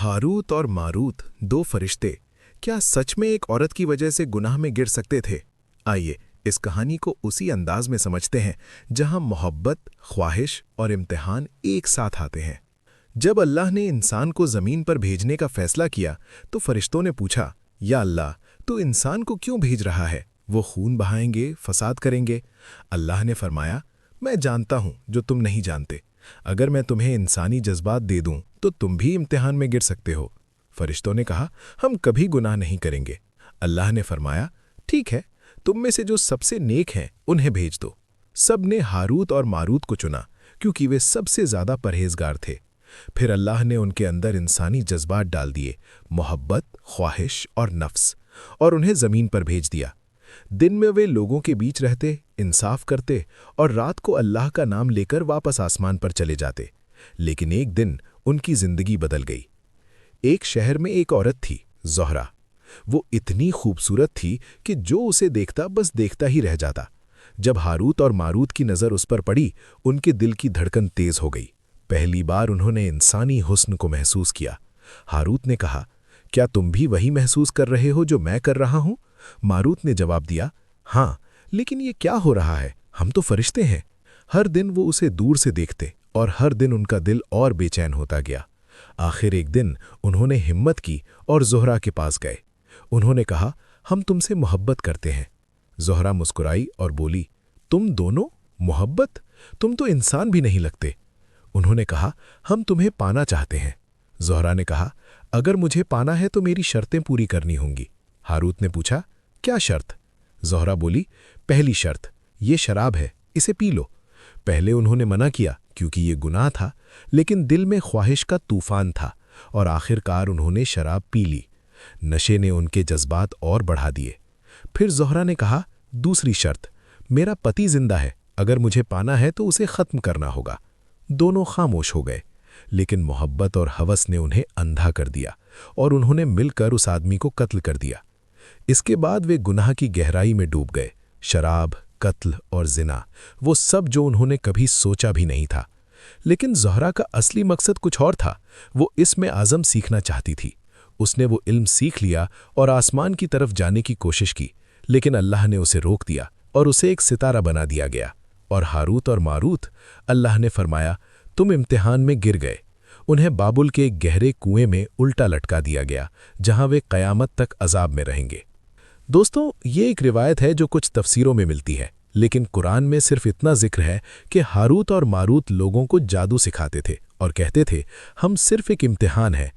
Harut और Marut दो फरिश्ते क्या सच में एक औरत की वजह से गुनाह में गिर सकते थे? आइए इस कहानी को उसी अंदाज में समझते हैं जहां मोहब्बत, ख्वाहिश और इम्तिहान एक साथ आते हैं। जब अल्लाह ने इंसान को ज़मीन पर भेजने का फैसला किया तो फरिश्तों ने पूछा, या अल्लाह, तू इंसान को क्यों भेज रहा है? वो खून बहाएंगे, फसाद करेंगे। अल्लाह ने फरमाया, मैं जानता हूं जो तुम नहीं जानते। अगर मैं तुम्हें इंसानी जज्बात दे दूं तो तुम भी इम्तिहान में गिर सकते हो। फरिश्तों ने कहा, हम कभी गुनाह नहीं करेंगे। अल्लाह ने फरमाया, ठीक है, तुम में से जो सबसे नेक हैं उन्हें भेज दो। सब ने हारूत और मारूत को चुना क्योंकि वे सबसे ज्यादा परहेजगार थे। फिर अल्लाह ने उनके अंदर इंसानी जज्बात डाल दिए, मोहब्बत, ख्वाहिश और नफ्स, और उन्हें जमीन पर भेज दिया। दिन में वे लोगों के बीच रहते, इंसाफ करते और रात को अल्लाह का नाम लेकर वापस आसमान पर चले जाते। लेकिन एक दिन उनकी जिंदगी बदल गई। एक शहर में एक औरत थी, ज़ोहरा। वो इतनी खूबसूरत थी कि जो उसे देखता बस देखता ही रह जाता। जब हारूत और मारूत की नज़र उस पर पड़ी, उनके दिल की धड़कन तेज हो गई। पहली बार उन्होंने इंसानी हुस्न को महसूस किया। हारूत ने कहा, क्या तुम भी वही महसूस कर रहे हो जो मैं कर रहा हूं? मारूत ने जवाब दिया, हाँ, लेकिन ये क्या हो रहा है? हम तो फरिश्ते हैं। हर दिन वो उसे दूर से देखते और हर दिन उनका दिल और बेचैन होता गया। आखिर एक दिन उन्होंने हिम्मत की और ज़ोहरा के पास गए। उन्होंने कहा, हम तुमसे मोहब्बत करते हैं। ज़ोहरा मुस्कुराई और बोली, तुम दोनों मोहब्बत? तुम तो इंसान भी नहीं लगते। उन्होंने कहा, हम तुम्हें पाना चाहते हैं। ज़ोहरा ने कहा, अगर मुझे पाना है तो मेरी शर्तें पूरी करनी होंगी। हारूत ने पूछा, क्या शर्त? ज़ोहरा बोली, पहली शर्त, ये शराब है, इसे पी लो। पहले उन्होंने मना किया क्योंकि ये गुनाह था, लेकिन दिल में ख्वाहिश का तूफान था और आखिरकार उन्होंने शराब पी ली। नशे ने उनके जज्बात और बढ़ा दिए। फिर ज़ोहरा ने कहा, दूसरी शर्त, मेरा पति जिंदा है, अगर मुझे पाना है तो उसे ख़त्म करना होगा। दोनों खामोश हो गए, लेकिन मोहब्बत और हवस ने उन्हें अंधा कर दिया और उन्होंने मिलकर उस आदमी को कत्ल कर दिया। इसके बाद वे गुनाह की गहराई में डूब गए। शराब, कत्ल और जिना, वो सब जो उन्होंने कभी सोचा भी नहीं था। लेकिन ज़ोहरा का असली मकसद कुछ और था। वो इसमें आज़म सीखना चाहती थी। उसने वो इल्म सीख लिया और आसमान की तरफ जाने की कोशिश की, लेकिन अल्लाह ने उसे रोक दिया और उसे एक सितारा बना दिया गया। और हारूत और मारूत, अल्लाह ने फरमाया, तुम इम्तिहान में गिर गए। उन्हें बाबुल के एक गहरे कुएं में उल्टा लटका दिया गया, जहां वे क़यामत तक अजाब में रहेंगे। दोस्तों, ये एक रिवायत है जो कुछ तफसीरों में मिलती है, लेकिन कुरान में सिर्फ इतना जिक्र है कि हारूत और मारूत लोगों को जादू सिखाते थे और कहते थे, हम सिर्फ एक इम्तिहान है,